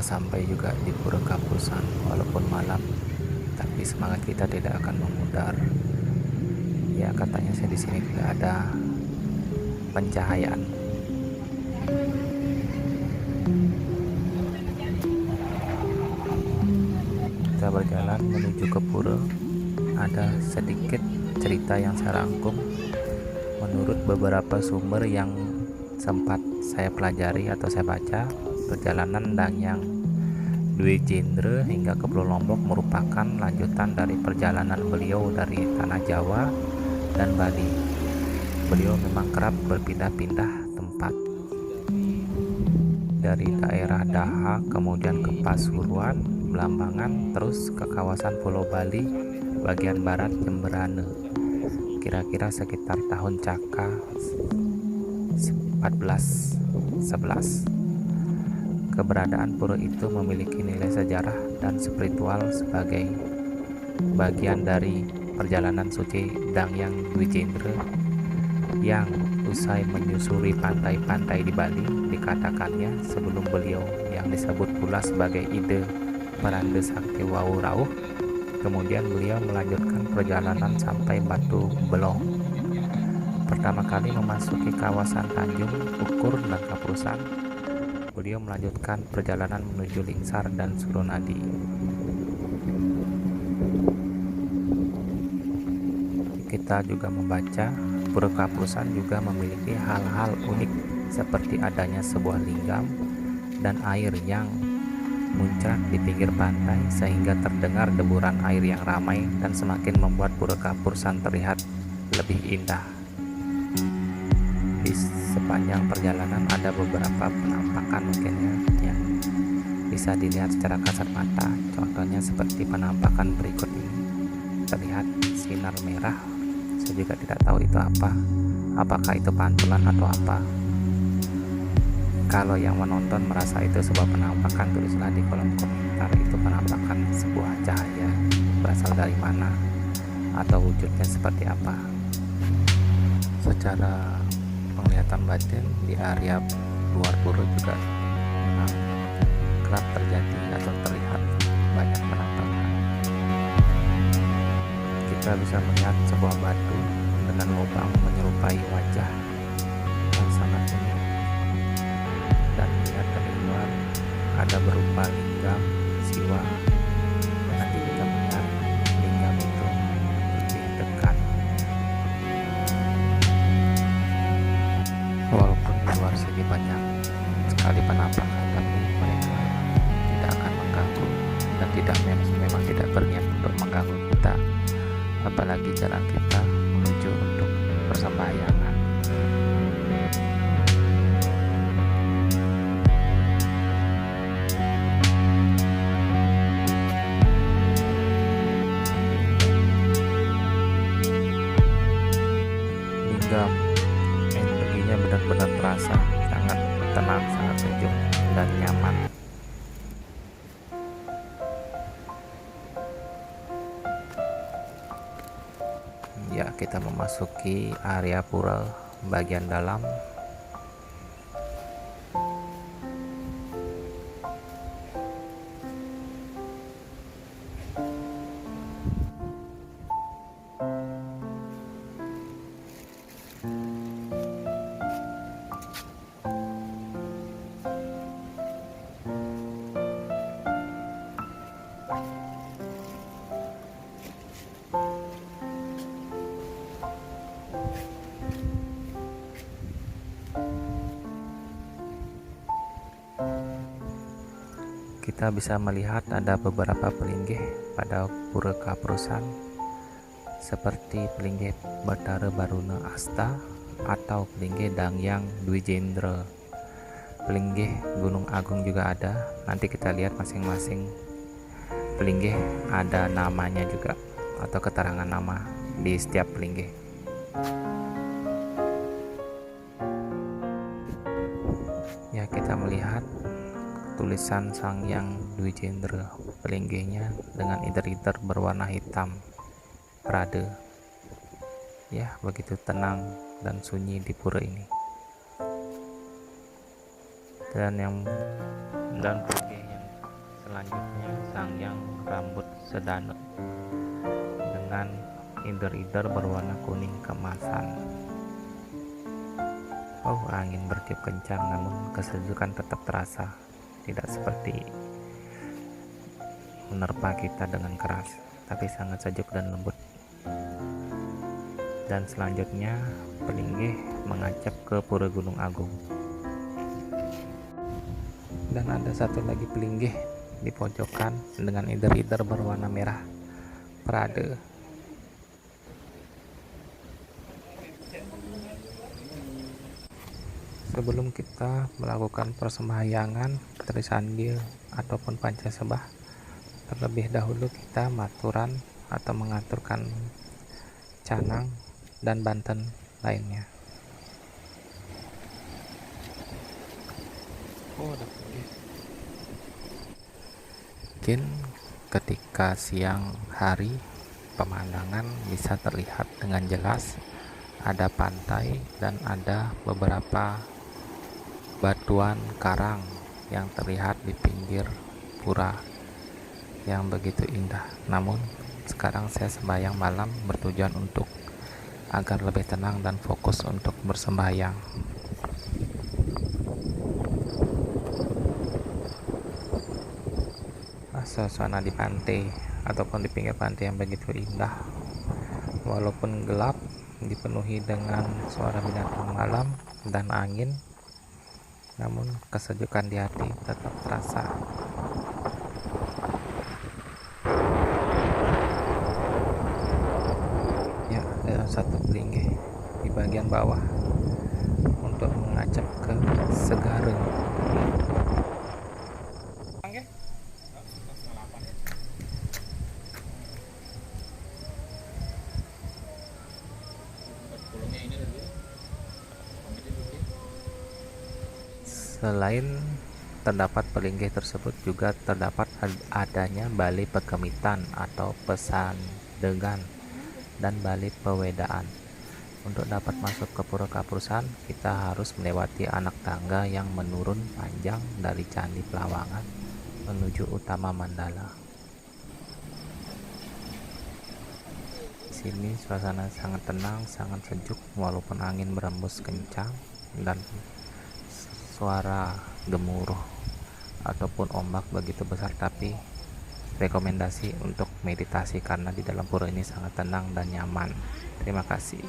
sampai juga di Pura Kapusan. Walaupun malam, tapi semangat kita tidak akan memudar. Ya, katanya saya di sini tidak ada pencahayaan. Kita berjalan menuju ke pura. Ada sedikit cerita yang saya rangkum menurut beberapa sumber yang sempat saya pelajari atau saya baca. Perjalanan Dangyang Dwijendra hingga ke Pulau Lombok merupakan lanjutan dari perjalanan beliau dari tanah Jawa dan Bali. Beliau memang kerap berpindah-pindah tempat dari daerah Daha, kemudian ke Pasuruan, Blambangan, terus ke kawasan Pulau Bali bagian barat Jemberana, kira-kira sekitar tahun Caka 1411. Keberadaan pura itu memiliki nilai sejarah dan spiritual sebagai bagian dari perjalanan suci Dangyang Dwijendra yang usai menyusuri pantai-pantai di Bali, dikatakannya sebelum beliau yang disebut pula sebagai Ide Paranda Sakti Wau Rauh, kemudian beliau melanjutkan perjalanan sampai Batu Belong. Pertama kali memasuki kawasan Tanjung Ukur dan Kapusan, beliau melanjutkan perjalanan menuju Lingsar dan Suronadi. Kita juga membaca Pura Kapusan juga memiliki hal-hal unik seperti adanya sebuah linggam dan air yang muncrat di pinggir pantai sehingga terdengar deburan air yang ramai dan semakin membuat Pura Kapusan terlihat lebih indah. Di sepanjang perjalanan ada beberapa penampakan mungkin yang bisa dilihat secara kasat mata. Contohnya seperti penampakan berikut ini. Terlihat sinar merah. Saya juga tidak tahu itu apa. Apakah itu pantulan atau apa? Kalau yang menonton merasa itu sebuah penampakan, tulislah di kolom komentar itu penampakan sebuah cahaya, berasal dari mana atau wujudnya seperti apa. Secara penglihatan batin di area luar pura juga memang kerap terjadi atau terlihat banyak penampakan. Kita bisa melihat sebuah batu dengan lubang menyerupai wajah yang sangat unik, dan melihat dari luar ada berupa linggam siwa. Nanti kita melihat linggam itu lebih dekat. Walaupun di luar sini banyak sekali penampakan, tapi mereka tidak akan mengganggu dan memang tidak berniat untuk mengganggu kita, apalagi jalan kita menuju untuk persembahyangan. Linggam energinya benar-benar terasa sangat tenang, sangat sejuk dan nyaman. Ya, kita memasuki area pura bagian dalam. Kita bisa melihat ada beberapa pelinggih pada Pura Kapusan seperti pelinggih Batara Baruna Asta atau pelinggih Dangyang Dwijendra. Pelinggih Gunung Agung juga ada. Nanti kita lihat masing-masing pelinggih ada namanya juga atau keterangan nama di setiap pelinggih. Ya, kita melihat tulisan Sangyang Dwijendra, pelinggihnya dengan iter-iter berwarna hitam Prade. Ya, begitu tenang dan sunyi di pura ini. Dan pelinggih yang selanjutnya Sangyang Rambut Sedana dengan inder-inder berwarna kuning kemasan. Oh, angin bertiup kencang, namun kesejukan tetap terasa, tidak seperti menerpa kita dengan keras, tapi sangat sejuk dan lembut. Dan selanjutnya Pelinggih mengacap ke Pura Gunung Agung. Dan ada satu lagi Pelinggih di pojokan dengan inder-inder berwarna merah Prade. Sebelum kita melakukan persembahyangan Trisandil ataupun Pancasebah, terlebih dahulu kita maturan atau mengaturkan canang dan banten lainnya. Mungkin ketika siang hari pemandangan bisa terlihat dengan jelas, ada pantai dan ada beberapa batuan karang yang terlihat di pinggir pura yang begitu indah. Namun sekarang saya sembahyang malam bertujuan untuk agar lebih tenang dan fokus untuk bersembahyang. Suasana di pantai ataupun di pinggir pantai yang begitu indah, walaupun gelap, dipenuhi dengan suara binatang malam dan angin, namun kesejukan di hati tetap terasa. Ya, ada satu Pelinggih di bagian bawah untuk mengacap ke Segarung. Selain terdapat Pelinggih tersebut, juga terdapat adanya Bali Pekemitan atau Pesandegan dan Bali Pewedaan. Untuk dapat masuk ke Pura Kapurusan, kita harus melewati anak tangga yang menurun panjang dari Candi Pelawangan menuju utama Mandala. Di sini suasana sangat tenang, sangat sejuk, walaupun angin berembus kencang dan suara gemuruh ataupun ombak begitu besar, tapi rekomendasi untuk meditasi karena di dalam pura ini sangat tenang dan nyaman. Terima kasih.